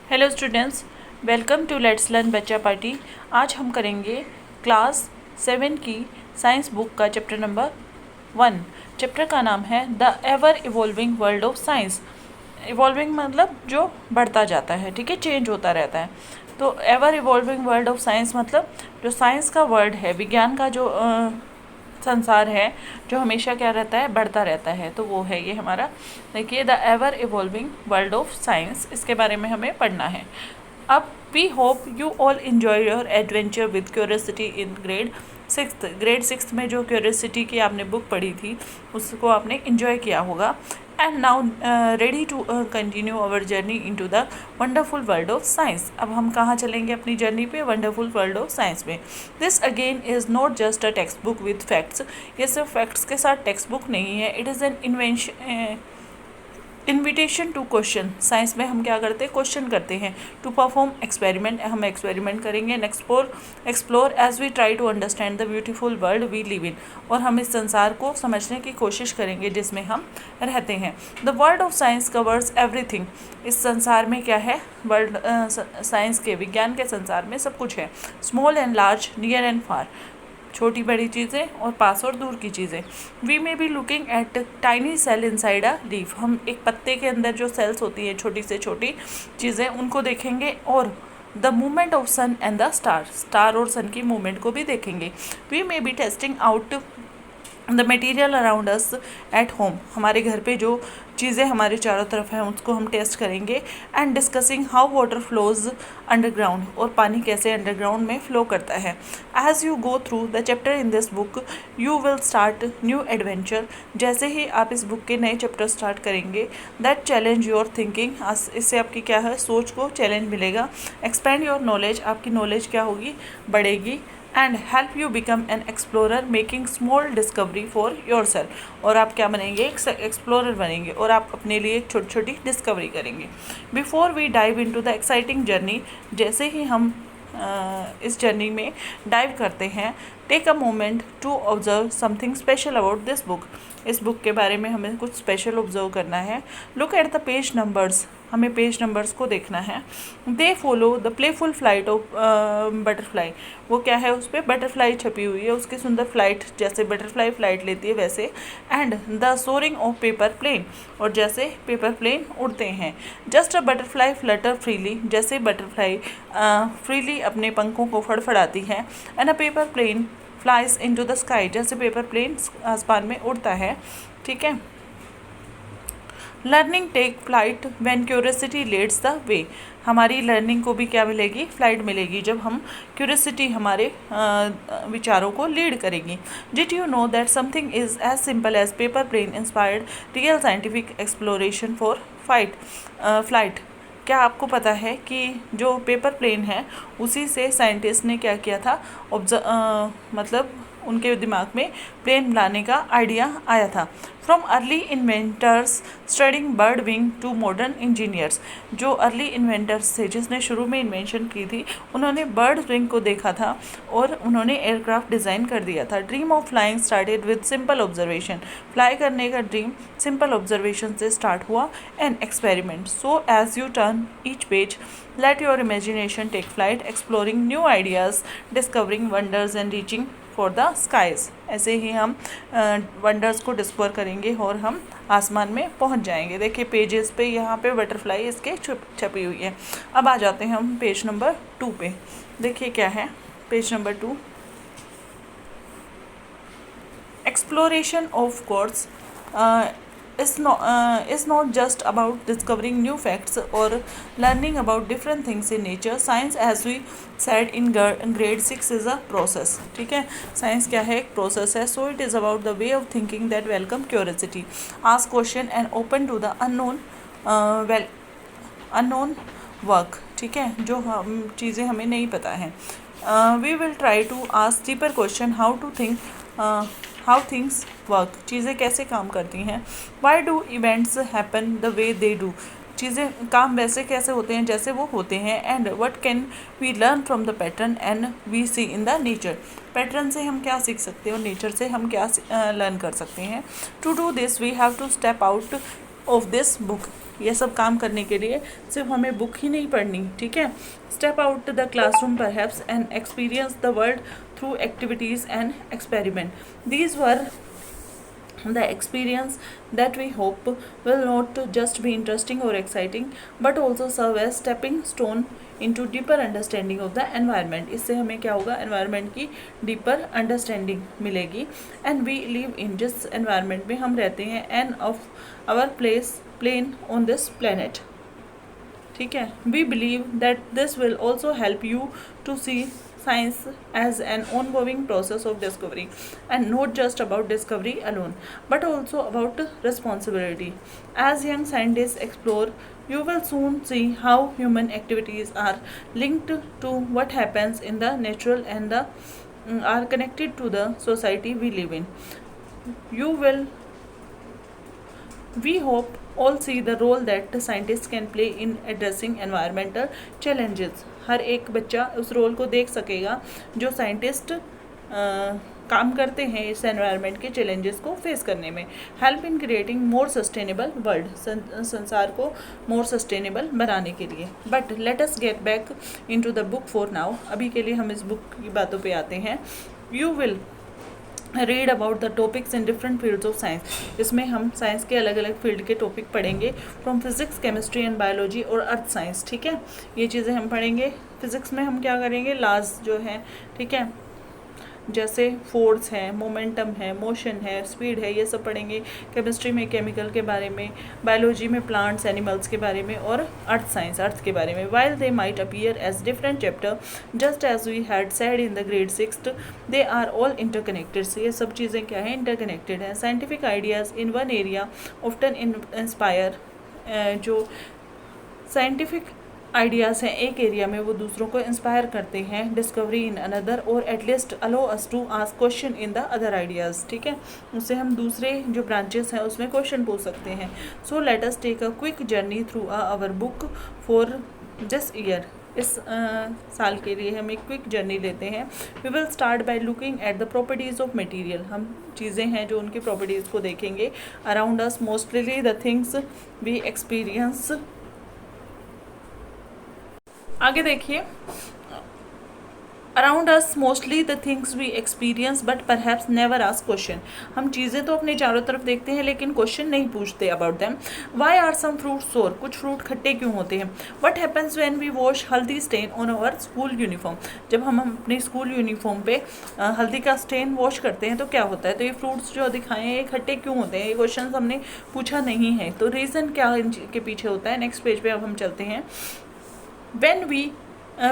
Hello students, welcome to let's learn बच्चा party. आज हम करेंगे क्लास 7 की साइंस बुक का चैप्टर नंबर 1। चैप्टर का नाम है the ever evolving world of science. Evolving मतलब जो बढ़ता जाता है, ठीक है, चेंज होता रहता है। तो ever evolving world of science मतलब जो साइंस का वर्ल्ड है, विज्ञान का जो संसार है, जो हमेशा क्या रहता है, बढ़ता रहता है। तो वो है ये हमारा, देखिए, the ever evolving world of science. इसके बारे में हमें पढ़ना है। अब we hope you all enjoy your adventure with curiosity in grade six में जो क्यूरियोसिटी की आपने बुक पढ़ी थी उसको आपने इंजॉय किया होगा। And now ready to continue our journey into the wonderful world of science. अब हम कहाँ चलेंगे अपनी जर्नी पे? वंडरफुल वर्ल्ड ऑफ साइंस में। This again is not just a text book with facts. ये सिर्फ फैक्ट्स के साथ टेक्स्ट बुक नहीं है। It is an invitation to question. Science में हम क्या करते हैं? क्वेश्चन करते हैं। टू परफॉर्म एक्सपेरिमेंट, हम एक्सपेरिमेंट करेंगे। And explore as we try to understand the beautiful world we live in. और हम इस संसार को समझने की कोशिश करेंगे जिसमें हम रहते हैं। The world of science covers everything. इस संसार में क्या है? वर्ल्ड साइंस के, विज्ञान के संसार में सब कुछ है। Small and large, near and far, छोटी बड़ी चीज़ें और पास और दूर की चीज़ें। We may be looking at tiny cell inside a leaf. हम एक पत्ते के अंदर जो सेल्स होती हैं, छोटी से छोटी चीज़ें, उनको देखेंगे। और the movement of sun and the star और सन की मूवमेंट को भी देखेंगे। We may be testing out the material around us at home. हमारे घर पे जो चीज़ें हमारे चारों तरफ हैं उसको हम टेस्ट करेंगे। And discussing how water flows underground, और पानी कैसे अंडरग्राउंड में फ्लो करता है। As you go through the chapter in this book you will start new adventure. जैसे ही आप इस बुक के नए चैप्टर स्टार्ट करेंगे, दैट चैलेंज योर थिंकिंग। इससे आपकी क्या है? सोच को चैलेंज मिलेगा। एक्सपेंड योर नॉलेज, आपकी नॉलेज क्या होगी? बढ़ेगी। And help you become an explorer making small discovery for your self. और आप क्या बनेंगे? एक एक्सप्लोरर बनेंगे और आप अपने लिए एक छोटी छोटी डिस्कवरी करेंगे। Before we dive into the exciting journey, जैसे ही हम इस जर्नी में डाइव करते हैं, take a moment to observe something special about this book. इस बुक के बारे में हमें कुछ स्पेशल ऑब्जर्व करना है। Look at the page numbers, हमें पेज नंबर्स को देखना है। They follow the playful flight of butterfly. वो क्या है? उस पर बटरफ्लाई छपी हुई है, उसकी सुंदर फ्लाइट, जैसे बटरफ्लाई फ्लाइट लेती है वैसे। And the soaring of paper plane, और जैसे पेपर प्लेन उड़ते हैं। Just a butterfly flutter freely, जैसे बटरफ्लाई फ्रीली अपने पंखों को फड़फड़ाती है। And a paper plane flies into the sky, जैसे पेपर प्लेन आसमान में उड़ता है, ठीक है। Learning take flight when curiosity leads the way. हमारी लर्निंग को भी क्या मिलेगी? फ्लाइट मिलेगी, जब हम क्यूरियोसिटी हमारे विचारों को लीड करेगी। Did you know that something is as simple as paper plane inspired real scientific exploration for flight. क्या आपको पता है कि जो पेपर प्लेन है उसी से साइंटिस्ट ने क्या किया था? मतलब उनके दिमाग में प्लेन बनाने का आइडिया आया था। From early inventors studying bird wing to modern engineers. जो अर्ली इन्वेंटर्स थे, जिसने शुरू में इन्वेंशन की थी, उन्होंने बर्ड विंग को देखा था और उन्होंने एयरक्राफ्ट डिज़ाइन कर दिया था। Dream of flying started with simple observation. Fly करने का ड्रीम सिंपल ऑब्जर्वेशन से स्टार्ट हुआ। An experiment. So as you turn each page, let your imagination take flight, exploring new ideas, discovering wonders and reaching for the skies। ऐसे ही हम wonders को discover करेंगे और हम आसमान में पहुंच जाएंगे। देखिए पेजेस पे यहाँ पे बटरफ्लाई इसके छपी हुई है। अब आ जाते हैं हम पेज नंबर 2 पे। देखिए क्या है page number 2। Exploration of course is not just about discovering new facts or learning about different things in nature. Science, as we said in grade 6, is a process, ठीक है। साइंस क्या है? एक process है। So it is about the way of thinking that welcome curiosity, ask question and open to the unknown work, ठीक है, जो हम चीज़ें हमें नहीं पता है। We will try to ask deeper question, how things work, चीज़ें कैसे काम करती हैं। Why do events happen the way they do, चीज़ें काम वैसे कैसे होते हैं जैसे वो होते हैं। And what can we learn from the pattern and we see in the nature, pattern से हम क्या सीख सकते हैं और नेचर से हम क्या लर्न कर सकते हैं। To do this we have to step out of this book, ये सब काम करने के लिए सिर्फ हमें बुक ही नहीं पढ़नी, ठीक है। Step out the classroom perhaps and experience the world through activities and experiment. These were the experience that we hope will not just be interesting or exciting but also serve as stepping stone into deeper understanding of the environment। इससे हमें क्या होगा, environment की deeper understanding मिलेगी। and we live in जिस environment में हम रहते हैं and of our plane on this planet, ठीक है। we believe that this will also help you to see science as an ongoing process of discovery and not just about discovery alone but also about responsibility। as young scientists explore, you will soon see how human activities are linked to what happens in the natural and are connected to the society we live in। We hope all see the role that scientists can play in addressing environmental challenges। हर एक बच्चा उस role को देख सकेगा जो scientist काम करते हैं इस एनवायरनमेंट के चैलेंजेस को फेस करने में। Help in creating more sustainable world, संसार को मोर सस्टेनेबल बनाने के लिए। But let us get back into the book for now. अभी के लिए हम इस बुक की बातों पे आते हैं। You will read about the topics in different fields of science. इसमें हम साइंस के अलग अलग फील्ड के टॉपिक पढ़ेंगे, from physics, chemistry and biology और अर्थ साइंस, ठीक है। ये चीज़ें हम पढ़ेंगे। फिजिक्स में हम क्या करेंगे, लॉज जो है, ठीक है, जैसे फोर्स है, मोमेंटम है, मोशन है, स्पीड है, ये सब पढ़ेंगे। केमिस्ट्री में केमिकल के बारे में, बायोलॉजी में प्लांट्स एनिमल्स के बारे में, और अर्थ साइंस अर्थ के बारे में। While they might appear as different chapter, just as we had said in the grade 6th, they are all interconnected. से ये सब चीज़ें क्या है, इंटरकनेक्टेड हैं। Scientific ideas in one area often inspire, जो साइंटिफिक आइडियाज़ हैं एक एरिया में वो दूसरों को इंस्पायर करते हैं। डिस्कवरी इन अनदर, और at least allow us to ask question in the other ideas, ठीक है। उससे हम दूसरे जो ब्रांचेस हैं उसमें क्वेश्चन पूछ सकते हैं। So let us take a quick journey through our book for this year. इस साल के लिए हम एक क्विक जर्नी लेते हैं। We will start by looking at the properties of material. हम चीज़ें हैं जो उनकी प्रॉपर्टीज़ को देखेंगे। Around us mostly the things we experience. आगे देखिए, around us mostly the things we experience but perhaps never ask question. हम चीज़ें तो अपने चारों तरफ देखते हैं लेकिन क्वेश्चन नहीं पूछते about them. Why are some fruit sour, कुछ फ्रूट खट्टे क्यों होते हैं। What happens when we wash haldi stain on our school uniform, जब हम अपने स्कूल यूनिफॉर्म पे हल्दी का स्टेन वॉश करते हैं तो क्या होता है। तो ये फ्रूट्स जो दिखाए हैं ये खट्टे क्यों होते हैं, ये क्वेश्चन हमने पूछा नहीं है, तो रीज़न क्या इनके पीछे होता है। नेक्स्ट पेज पे अब हम चलते हैं। When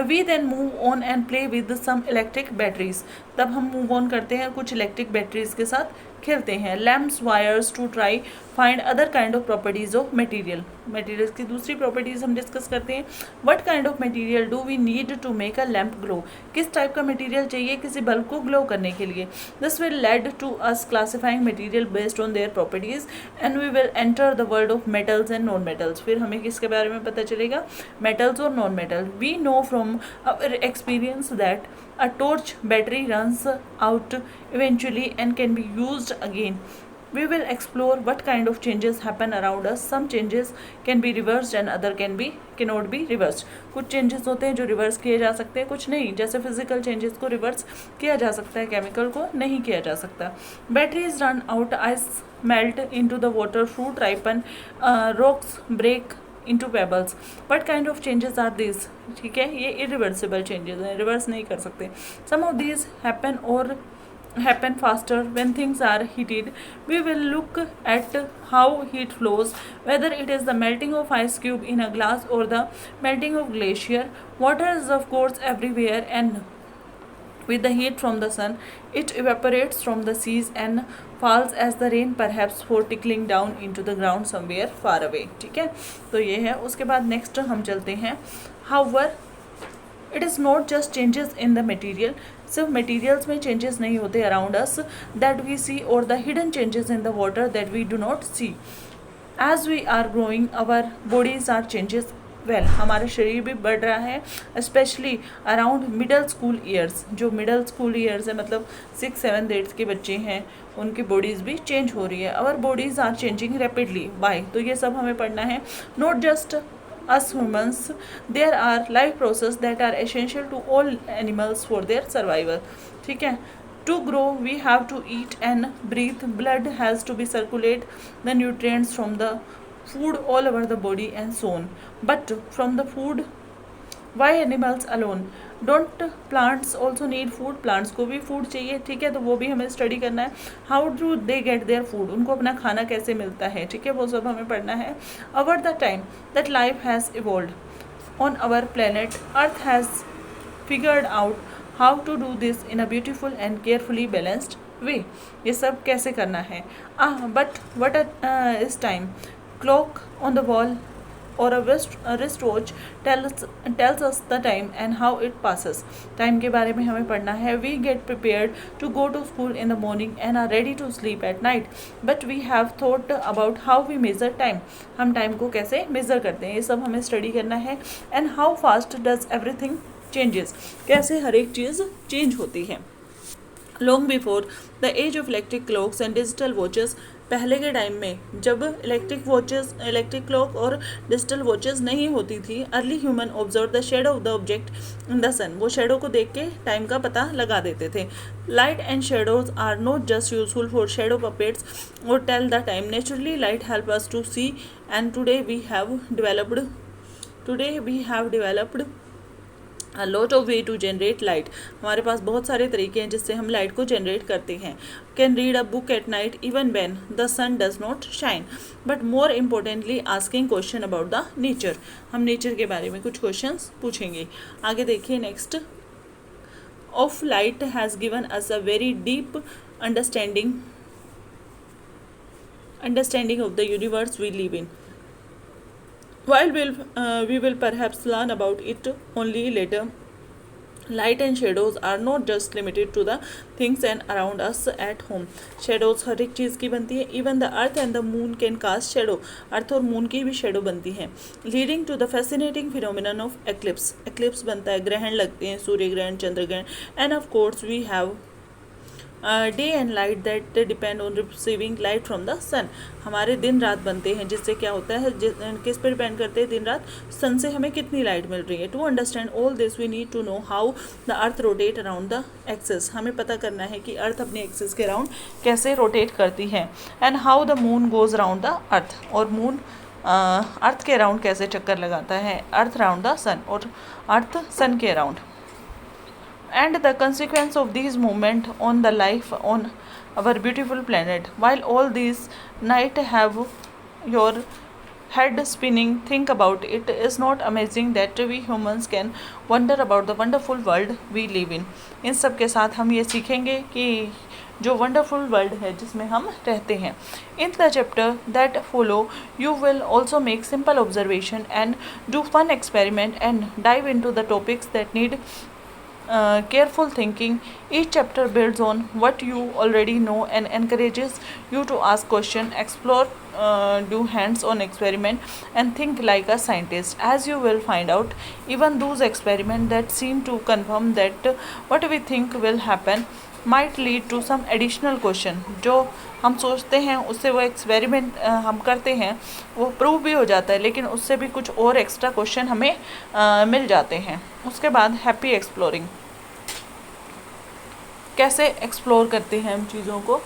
we then move on and play with some electric batteries, तब हम मूव ऑन करते हैं कुछ इलेक्ट्रिक बैटरीज के साथ खेलते हैं। Lamps, wires, to try find other kind of properties of material, materials की दूसरी प्रॉपर्टीज़ हम डिस्कस करते हैं। What kind of material do we need to make a lamp glow, किस टाइप का मटेरियल चाहिए किसी बल्ब को ग्लो करने के लिए। This will lead to us classifying material based on their properties and we will enter the world of metals and non metals. फिर हमें किसके बारे में पता चलेगा, मेटल्स और non metal. We know from our experience that a torch battery runs out eventually and can be used again। We will explore what kind of changes happen around us। Some changes can be reversed and other cannot be reversed। कुछ changes होते हैं जो reverse किए जा सकते हैं, कुछ नहीं। जैसे फिजिकल चेंजेस को रिवर्स किया जा सकता है, केमिकल को नहीं किया जा सकता। Batteries run out, ice melt into the water, fruit ripen, rocks break into pebbles। what kind of changes are these, ठीक है, ये irreversible changes हैं, रिवर्स नहीं कर सकते। some of these happen faster when things are heated। we will look at how heat flows, whether it is the melting of ice cube in a glass or the melting of glacier। water is of course everywhere and with the heat from the sun it evaporates from the seas and falls as the rain, perhaps for trickling down into the ground somewhere far away। ठीक है, तो ये है। उसके बाद next हम चलते हैं। however it is not just changes in the material, सिर्फ मटेरियल्स में चेंजेस नहीं होते around us that we see, और the hidden changes in the water that we do not see. as we are growing our bodies are well, हमारा शरीर भी बढ़ रहा है, specially around middle school years. जो मिडल स्कूल ईयर्स है मतलब 6, 7, 8 के बच्चे हैं, उनकी बॉडीज़ भी चेंज हो रही है। Our bodies are changing rapidly. By, तो ये सब हमें पढ़ना है। Not just us humans, there are life process that are essential to all animals for their survival. ठीक है, to grow we have to eat and breathe, blood has to be circulate the nutrients from the food all over the body and so on, but from the food, why animals alone, don't plants also need food, plants को भी food चाहिए, ठीक है, तो वो भी हमें study करना है। How do they get their food, उनको अपना खाना कैसे मिलता है, ठीक है, वो सब हमें पढ़ना है। Over the time that life has evolved on our planet, Earth has figured out how to do this in a beautiful and carefully balanced way. ये सब कैसे करना है। But what is time, clock on the wall or a wristwatch tells us the time and how it passes. Time के बारे में हमें पढ़ना है। We get prepared to go to school in the morning and are ready to sleep at night, but we have thought about how we measure time. हम time को कैसे measure करते हैं, ये सब हमें स्टडी करना है। And how fast does everything changes, कैसे हर एक चीज़ चेंज होती है। Long before the age of electric clocks and digital watches, पहले के टाइम में जब इलेक्ट्रिक क्लॉक और डिजिटल वॉचेस नहीं होती थी, early human observe the shadow of the object in the sun, वो शेडो को देख के टाइम का पता लगा देते थे। Light and shadows are not just useful for shadow puppets और tell the time, naturally light help us to see and today we have developed a lot of way to generate light. हमारे पास बहुत सारे तरीके हैं जिससे हम light को जनरेट करते हैं। Can read a book at night even when the sun does not shine, but more importantly asking question about the nature, हम नेचर के बारे में कुछ क्वेश्चंस पूछेंगे। आगे देखिए, next, of light has given us a very deep understanding of the universe we live in. While we will perhaps learn about it only later, light and shadows are not just limited to the things and around us at home. Shadows हर एक चीज़ की बनती है. Even the earth and the moon can cast shadow. अर्थ और moon की भी shadow बनती है. Leading to the fascinating phenomenon of eclipse. Eclipse बनता है, ग्रहण लगते हैं, सूर्य ग्रहण, चंद्र ग्रहण. And of course we have day and light that depend on receiving light from the sun. हमारे दिन रात बनते हैं, जिससे क्या होता है, किस पर डिपेंड करते हैं, दिन रात, सन से हमें कितनी लाइट मिल रही है. To understand all this we need to know how the Earth rotate around the axis. हमें पता करना है कि अर्थ अपने एक्सिस के अराउंड कैसे रोटेट करती है. And how the moon goes around the earth, और मून अर्थ के अराउंड कैसे चक्कर लगाता है. अर्थ अराउंड द सन और अर्थ सन के around. And the consequence of these movement on the life on our beautiful planet. While all these night have your head spinning, think about it. Is not amazing that we humans can wonder about the wonderful world we live in. इन सब के साथ हम ये सीखेंगे कि जो wonderful world है जिसमें हम रहते हैं. In the chapter that follow, you will also make simple observation and do fun experiment and dive into the topics that need careful thinking. Each chapter builds on what you already know and encourages you to ask questions, explore, do hands-on experiment, and think like a scientist. As you will find out, even those experiments that seem to confirm that what we think will happen might lead to some additional question. जो हम सोचते हैं उससे वो experiment हम करते हैं वो प्रूव भी हो जाता है, लेकिन उससे भी कुछ और एक्स्ट्रा क्वेश्चन हमें मिल जाते हैं. उसके बाद हैप्पी एक्सप्लोरिंग, कैसे एक्सप्लोर करते हैं हम चीज़ों को.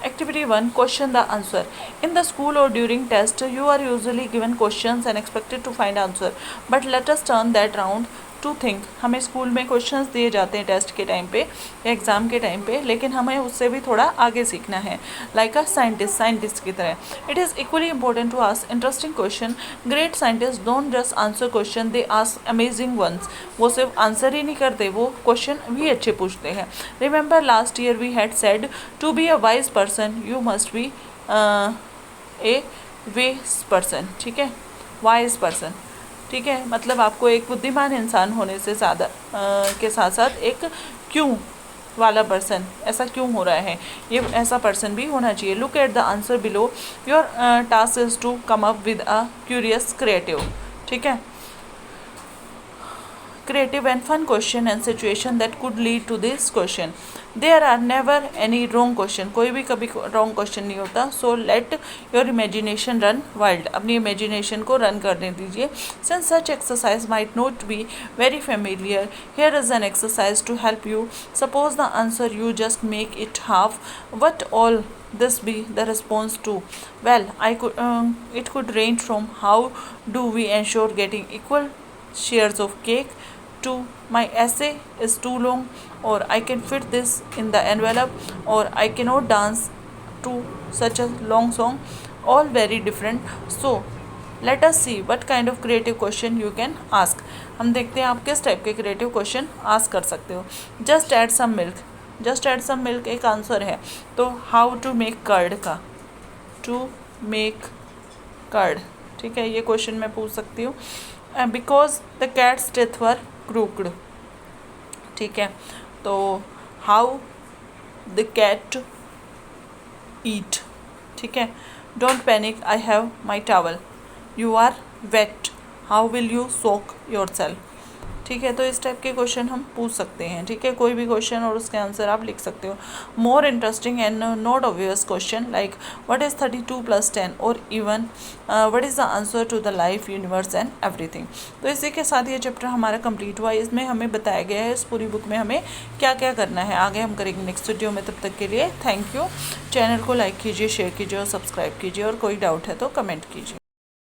Activity 1, question the answer. In the school or during test, you are usually given questions and expected to find answer. But let us turn that round to think. हमें school में questions दिए जाते हैं टेस्ट के time पे, exam के time पे, लेकिन हमें उससे भी थोड़ा आगे सीखना है, लाइक अ साइंटिस्ट की तरह. It is equally important to ask interesting question. Great scientist don't just answer question, they ask amazing ones. वो सिर्फ आंसर ही नहीं करते, वो क्वेश्चन भी अच्छे पूछते हैं. Remember last year we had said to be a wise person you must be a wise person. ठीक है, वाइज पर्सन, ठीक है, मतलब आपको एक बुद्धिमान इंसान होने से ज़्यादा के साथ साथ एक क्यों वाला पर्सन, ऐसा क्यों हो रहा है, ये ऐसा पर्सन भी होना चाहिए. Look at the answer below. Your task is to come up with a curious creative. ठीक है। creative and fun question and situation that could lead to this question. There are never any wrong question. कोई भी कभी wrong question नहीं होता. So let your imagination run wild. अपनी imagination को run करने दीजिए. Since such exercise might not be very familiar, here is an exercise to help you. Suppose the answer you just make it half. What all this be the response to? Well, it could range from how do we ensure getting equal shares of cake to my essay is too long, or I can fit this in the envelope, or I cannot dance to such a long song. All very different. So let us see what kind of creative question you can ask. हम देखते हैं आप किस type के creative question ask कर सकते हो. Just add some milk. Just add some milk एक आंसर है. तो हाउ टू मेक कर्ड का टू मेक कर्ड, ठीक है, ये क्वेश्चन मैं पूछ सकती हूँ. Because the cat's teeth were crooked, ठीक है. तो हाउ द कैट ईट, ठीक है. Don't panic, I have my towel. You are wet, how will you soak your self, ठीक है. तो इस टाइप के क्वेश्चन हम पूछ सकते हैं, ठीक है. कोई भी क्वेश्चन और उसके आंसर आप लिख सकते हो. More interesting and not obvious question like what is 32 + 10 और even what is the answer to the life universe and everything. तो इसी के साथ ये चैप्टर हमारा कंप्लीट हुआ. इसमें हमें बताया गया है इस पूरी बुक में हमें क्या क्या करना है. आगे हम करेंगे नेक्स्ट वीडियो में. तब तक के लिए थैंक यू. चैनल को लाइक कीजिए, शेयर कीजिए और सब्सक्राइब कीजिए. और कोई डाउट है तो कमेंट कीजिए.